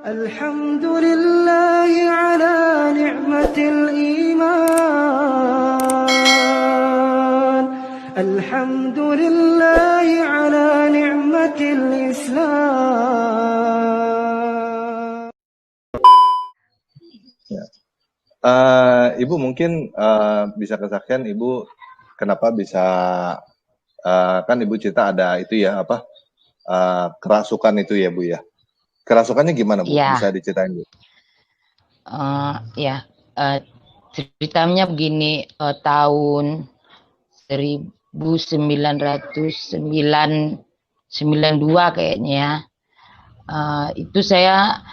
الحمد لله على نعمة الإيمان الحمد لله على نعمة الإسلام. Ibu mungkin bisa kesaksian Ibu kenapa bisa kan Ibu cerita ada itu ya apa kerasukan itu ya Bu ya. Kerasukannya gimana Bu? Ya. Bisa diceritain Bu? Ceritanya begini, tahun 1992 kayaknya. Itu saya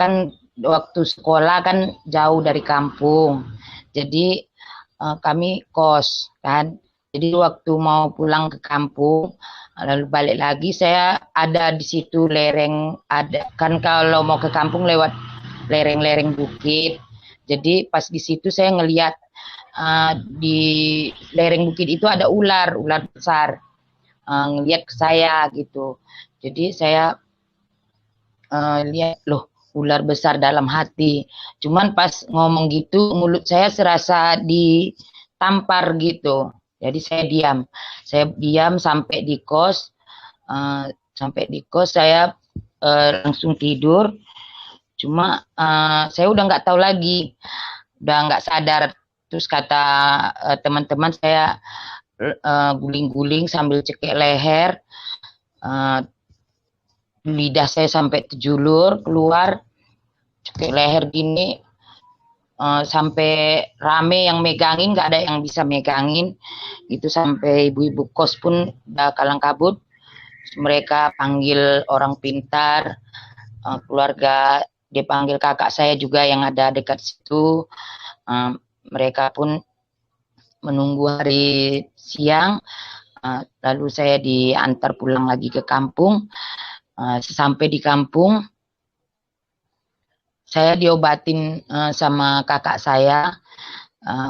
kan waktu sekolah kan jauh dari kampung, jadi kami kos kan. Jadi waktu mau pulang ke kampung, lalu balik lagi, saya ada di situ lereng, ada kan kalau mau ke kampung lewat lereng-lereng bukit. Jadi pas di situ saya ngelihat di lereng bukit itu ada ular besar, ngelihat ke saya gitu. Jadi saya lihat, loh, ular besar, dalam hati. Cuman pas ngomong gitu mulut saya serasa ditampar gitu. Jadi saya diam sampai di kos. Saya langsung tidur. Cuma saya udah nggak tahu lagi, udah nggak sadar. Terus kata teman-teman saya guling-guling sambil cekek leher. Lidah saya sampai terjulur keluar, cekek leher gini. Sampai rame yang megangin, nggak ada yang bisa megangin itu, sampai ibu-ibu kos pun udah kalang kabut. Mereka panggil orang pintar, keluarga, dia panggil kakak saya juga yang ada dekat situ. Mereka pun menunggu hari siang, lalu saya diantar pulang lagi ke kampung. Sampai di kampung saya diobatin sama kakak saya.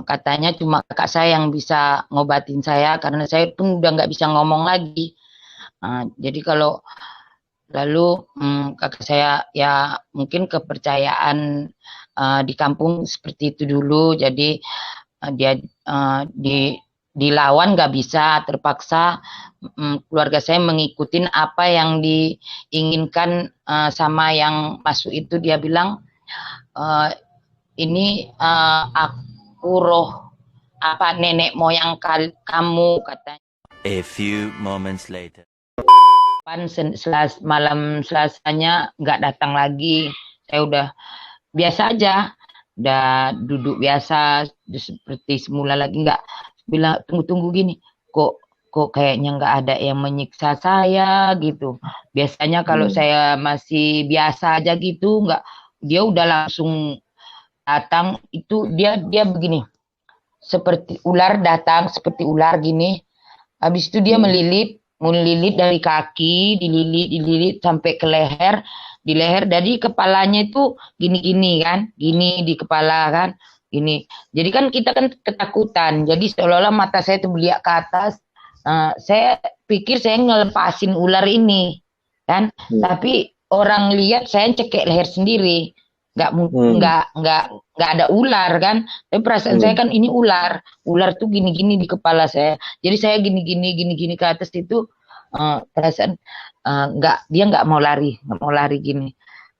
Katanya cuma kakak saya yang bisa ngobatin saya, karena saya pun udah nggak bisa ngomong lagi. Jadi kalau lalu kakak saya, ya mungkin kepercayaan di kampung seperti itu dulu. Jadi dia dilawan nggak bisa, terpaksa keluarga saya mengikuti apa yang diinginkan sama yang masuk itu. Dia bilang, ini aku roh apa nenek moyang kamu, katanya. A few moments later. Malam Selasanya nggak datang lagi. Saya udah biasa aja, udah duduk biasa seperti semula lagi. Nggak bilang tunggu gini, kok kayaknya nggak ada yang menyiksa saya gitu. Biasanya kalau saya masih biasa aja gitu, nggak, dia udah langsung datang. Itu dia begini, seperti ular datang, seperti ular gini. Habis itu dia melilit dari kaki, dililit sampai ke leher. Di leher, dari kepalanya itu gini kan, gini di kepala kan, gini. Jadi kan kita kan ketakutan. Jadi seolah-olah mata saya tuh beliak ke atas. Saya pikir saya ngelepasin ular ini kan, tapi orang lihat saya cekek leher sendiri. Nggak ada ular kan, tapi perasaan saya kan ini ular tuh gini di kepala saya. Jadi saya gini ke atas itu, perasaan dia nggak mau lari gini.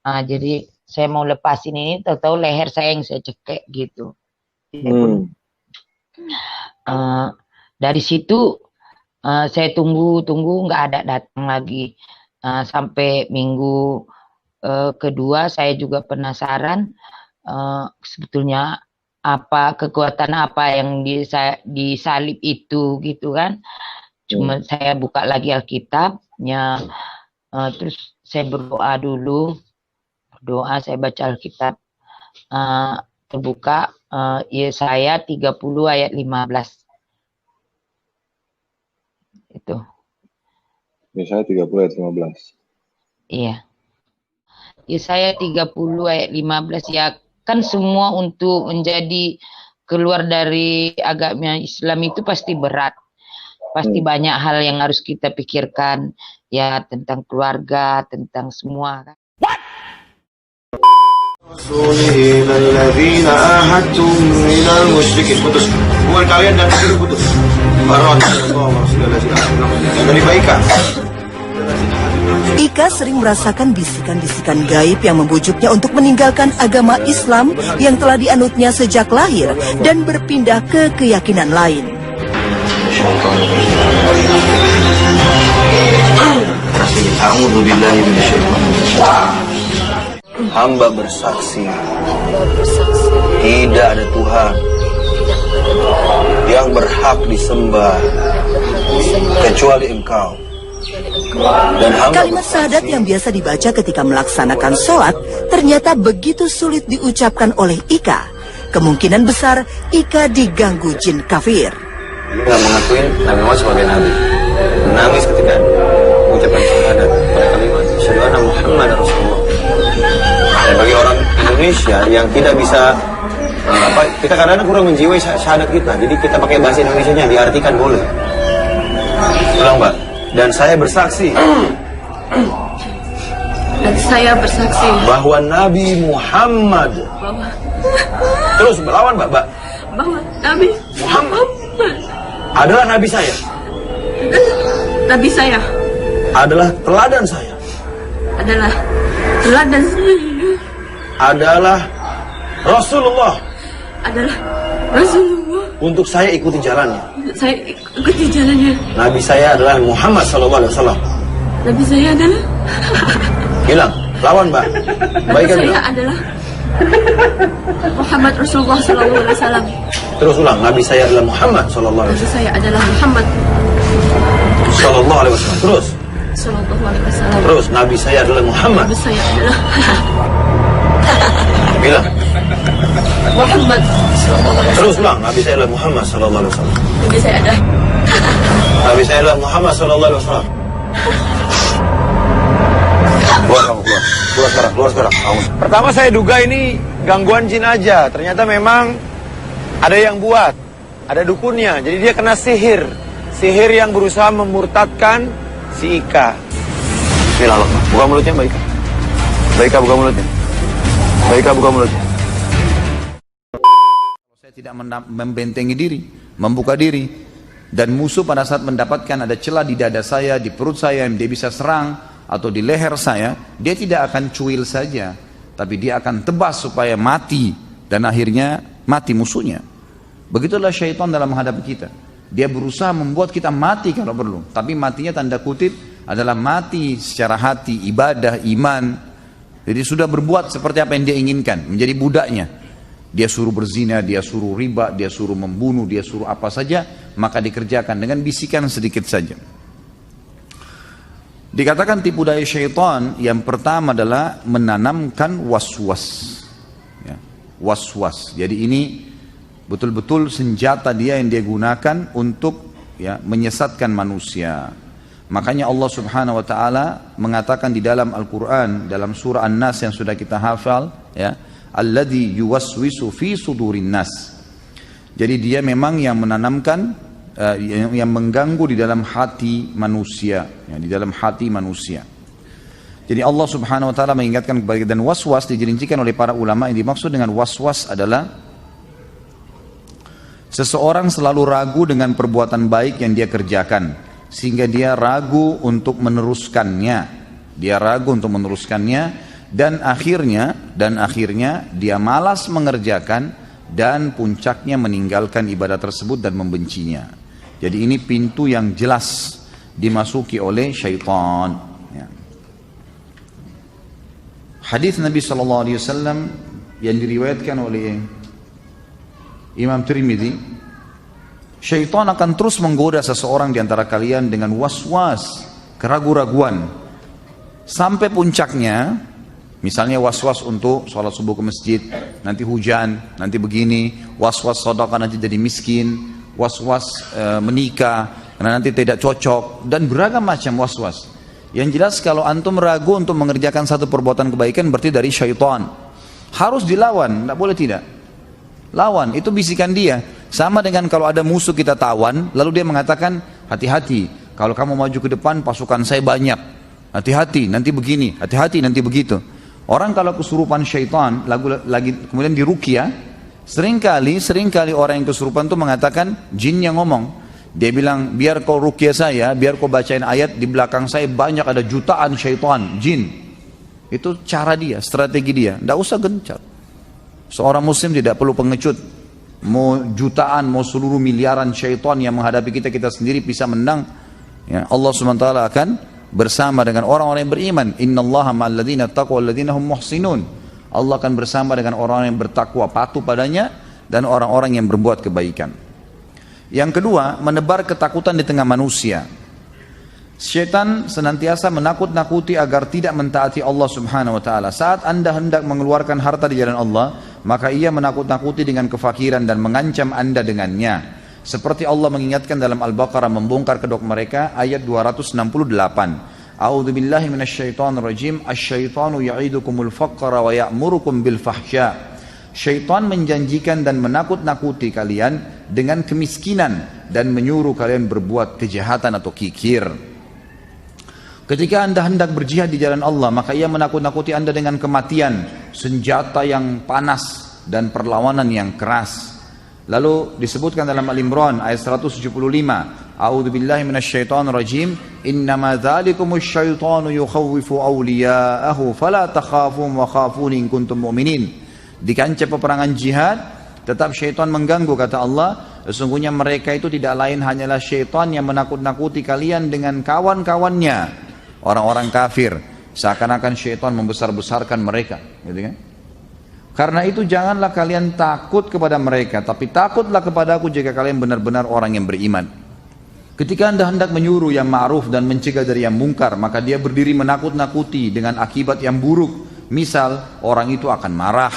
Jadi saya mau lepasin ini, tahu-tahu leher saya yang saya cekek gitu. Dari situ saya tunggu nggak ada datang lagi. Sampai minggu kedua saya juga penasaran, sebetulnya kekuatan apa yang disalib itu gitu kan. Cuma saya buka lagi Alkitabnya, terus saya berdoa dulu. Saya baca Alkitab, terbuka Yesaya 30 ayat 15. Itu. Yesaya 30 ayat 15. Iya. Yesaya 30 ayat 15, ya kan semua untuk menjadi keluar dari agama Islam itu pasti berat. Pasti banyak hal yang harus kita pikirkan, ya tentang keluarga, tentang semua kan. Rasulihim alladzina ahadtum minal musyrikin. Putus. Hubungan kalian dan itu putus. Dari Baika. Ika sering merasakan bisikan-bisikan gaib yang membujuknya untuk meninggalkan agama Islam yang telah dianutnya sejak lahir dan berpindah ke keyakinan lain. Hamba bersaksi tidak ada Tuhan yang berhak disembah kecuali Engkau. Dan Kalimat syahadat yang biasa dibaca ketika melaksanakan sholat ternyata begitu sulit diucapkan oleh Ika. Kemungkinan besar Ika diganggu jin kafir. Dia mengakuin Nabi Muhammad sebagai Nabi. Menangis ketika mengucapkan syahadat pada kalimat Asyhadu anna Muhammadar Rasulullah. Dan bagi orang Indonesia yang tidak bisa kita kadang-kadang kurang menjiwai syahadat kita. Jadi kita pakai bahasa Indonesianya, diartikan boleh. Ulang, Mbak. Dan saya bersaksi bahwa Nabi Muhammad terus melawan Mbak bahwa Nabi Muhammad adalah Nabi saya, Nabi saya adalah teladan saya, adalah teladan saya, adalah Rasulullah, adalah Rasulullah. untuk saya ikuti jalannya. Saya ikuti jalannya. Nabi saya adalah Muhammad SAW. Nabi saya adalah Bilang, lawan Mbak. Nabi Baikkan saya bilang. adalah Muhammad Rasulullah SAW. Terus ulang, Nabi saya adalah Muhammad SAW. Nabi saya adalah Muhammad SAW. Terus, Sallallahu Alaihi Wasallam. terus Nabi saya adalah Muhammad. Nabi saya adalah Bilang, Muhammad. terus ulang, Nabi saya adalah Muhammad SAW. Nabi saya adalah Nabi saya adalah Muhammad SAW. Keluar kamu, keluar. Keluar sekarang, keluar sekarang. Kamu. Pertama saya duga ini gangguan jin aja. Ternyata memang ada yang buat, ada dukunnya. Jadi dia kena sihir. Sihir yang berusaha memurtadkan si Ika. Bismillah, buka mulutnya, Mbak Ika. Mbak Ika, buka mulutnya. Mbak Ika, buka mulutnya. Saya tidak membentengi diri, membuka diri. Dan musuh pada saat mendapatkan ada celah di dada saya, di perut saya yang dia bisa serang, atau di leher saya, dia tidak akan cuil saja, tapi dia akan tebas supaya mati, dan akhirnya mati musuhnya. Begitulah syaitan dalam menghadapi kita. Dia berusaha membuat kita mati kalau perlu, tapi matinya tanda kutip adalah mati secara hati, ibadah, iman. Jadi sudah berbuat seperti apa yang dia inginkan, menjadi budaknya. Dia suruh berzina, dia suruh riba, dia suruh membunuh, dia suruh apa saja, maka dikerjakan dengan bisikan sedikit saja. Dikatakan tipu daya syaitan yang pertama adalah menanamkan was-was. Ya, was-was. Jadi ini betul-betul senjata dia yang dia gunakan untuk menyesatkan manusia. Makanya Allah Subhanahu wa taala mengatakan di dalam Al-Qur'an dalam surah An-Nas yang sudah kita hafal, ya, alladzi yuwaswisu fi sudurin nas. Jadi dia memang yang menanamkan yang mengganggu di dalam hati manusia, ya, di dalam hati manusia. Jadi Allah Subhanahu wa taala mengingatkan kepada kita, dan was-was digerincikan oleh para ulama, yang dimaksud dengan was-was adalah seseorang selalu ragu dengan perbuatan baik yang dia kerjakan, sehingga dia ragu untuk meneruskannya. Dia ragu untuk meneruskannya, dan akhirnya dia malas mengerjakan, dan puncaknya meninggalkan ibadah tersebut dan membencinya. Jadi ini pintu yang jelas dimasuki oleh syaitan. Ya. Hadis Nabi SAW yang diriwayatkan oleh Imam Tirmidzi, syaitan akan terus menggoda seseorang di antara kalian dengan was-was, keraguan-raguan, sampai puncaknya. Misalnya was-was untuk sholat subuh ke masjid, nanti hujan, nanti begini, was-was sedekah nanti jadi miskin, was-was menikah karena nanti tidak cocok, dan beragam macam was-was. Yang jelas kalau antum ragu untuk mengerjakan satu perbuatan kebaikan berarti dari syaitan. Harus dilawan, tidak boleh tidak. Lawan, itu bisikan dia. Sama dengan kalau ada musuh kita tawan, lalu dia mengatakan, hati-hati, kalau kamu maju ke depan pasukan saya banyak. Hati-hati, nanti begini, hati-hati, nanti begitu. Orang kalau kesurupan syaitan, lagi kemudian diruqyah, seringkali orang yang kesurupan itu mengatakan jin yang ngomong. Dia bilang, biar kau ruqyah saya, biar kau bacain ayat, di belakang saya banyak ada jutaan syaitan, jin. Itu cara dia, strategi dia. Tidak usah gencar. Seorang muslim tidak perlu pengecut. Mau jutaan, mau seluruh miliaran syaitan yang menghadapi kita, kita sendiri bisa menang. Ya, Allah SWT akan bersama dengan orang-orang yang beriman. Innallaha ma'al ladzina taqwa wal ladzina hum muhsinun. Allah akan bersama dengan orang-orang yang bertakwa, patuh padanya, dan orang-orang yang berbuat kebaikan. Yang kedua, menebar ketakutan di tengah manusia. Syaitan senantiasa menakut-nakuti agar tidak mentaati Allah Subhanahu wa taala. Saat Anda hendak mengeluarkan harta di jalan Allah, maka ia menakut-nakuti dengan kefakiran dan mengancam Anda dengannya. Seperti Allah mengingatkan dalam Al-Baqarah membongkar kedok mereka ayat 268. A'udzu billahi minasyaitonir rajim. Asy-syaitanu ya'idukumul faqra wa ya'murukum bil fahsya. Syaitan menjanjikan dan menakut-nakuti kalian dengan kemiskinan dan menyuruh kalian berbuat kejahatan atau kikir. Ketika Anda hendak berjihad di jalan Allah, maka ia menakut-nakuti Anda dengan kematian, senjata yang panas dan perlawanan yang keras. Lalu disebutkan dalam Al-Imran ayat 175, A'udzu billahi minasyaitonir rajim, innama dzalikumusy syaitanu yukhawwifu awliya'ahu fala takhafum wa khafuni in kuntum mu'minin. Di kancah peperangan jihad, tetap syaitan mengganggu, kata Allah. Sesungguhnya mereka itu tidak lain hanyalah syaitan yang menakut-nakuti kalian dengan kawan-kawannya, orang-orang kafir. Seakan-akan syaitan membesar-besarkan mereka, gitu kan? Karena itu janganlah kalian takut kepada mereka, tapi takutlah kepadaku jika kalian benar-benar orang yang beriman. Ketika Anda hendak menyuruh yang ma'ruf dan mencegah dari yang mungkar, maka dia berdiri menakut-nakuti dengan akibat yang buruk. Misal, orang itu akan marah,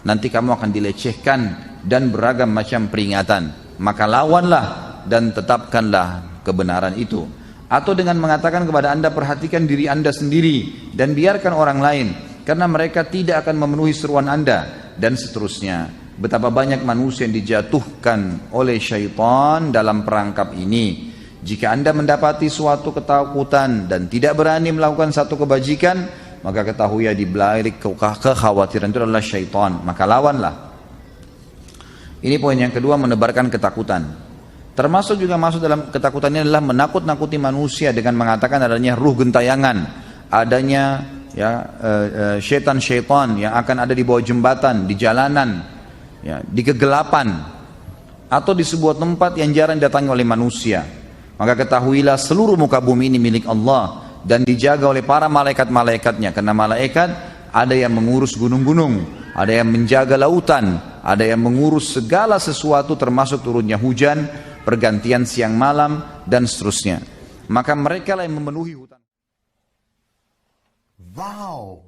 nanti kamu akan dilecehkan, dan beragam macam peringatan. Maka lawanlah dan tetapkanlah kebenaran itu. Atau dengan mengatakan kepada Anda, perhatikan diri Anda sendiri dan biarkan orang lain, karena mereka tidak akan memenuhi seruan Anda, dan seterusnya. Betapa banyak manusia yang dijatuhkan oleh syaitan dalam perangkap ini. Jika Anda mendapati suatu ketakutan dan tidak berani melakukan satu kebajikan, maka ketahui di balik kekhawatiran itu adalah syaitan, maka lawanlah. Ini poin yang kedua, menebarkan ketakutan. Termasuk juga masuk dalam ketakutan ini adalah menakut-nakuti manusia dengan mengatakan adanya ruh gentayangan, adanya syaitan-syaitan yang akan ada di bawah jembatan, di jalanan, ya, di kegelapan, atau di sebuah tempat yang jarang didatangi oleh manusia. Maka ketahuilah seluruh muka bumi ini milik Allah dan dijaga oleh para malaikat-malaikatnya. Karena malaikat ada yang mengurus gunung-gunung, ada yang menjaga lautan, ada yang mengurus segala sesuatu termasuk turunnya hujan, pergantian siang malam, dan seterusnya. Maka mereka lah yang memenuhi hutan. Wow.